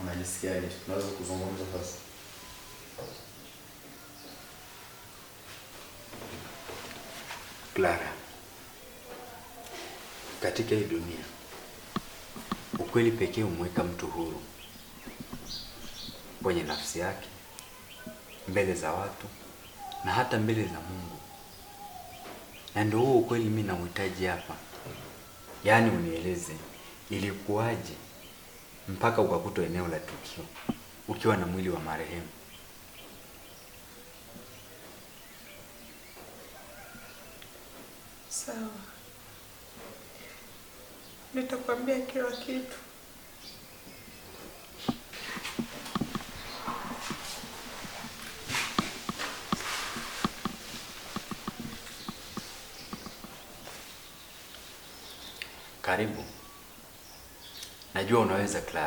Unajisikiaje? Tunaweza kuzungumza sasa? Clara, katika hii dunia ukweli pekee umweka mtu huru kwenye nafsi yake, mbele za watu na hata mbele za Mungu. Na ndio huo ukweli mimi nauhitaji hapa. Yaani unieleze ilikuwaje mpaka ukakutwa eneo la tukio ukiwa na mwili wa marehemu. Sawa, nitakwambia kila kitu. Karibu. Najua unaweza, Clara.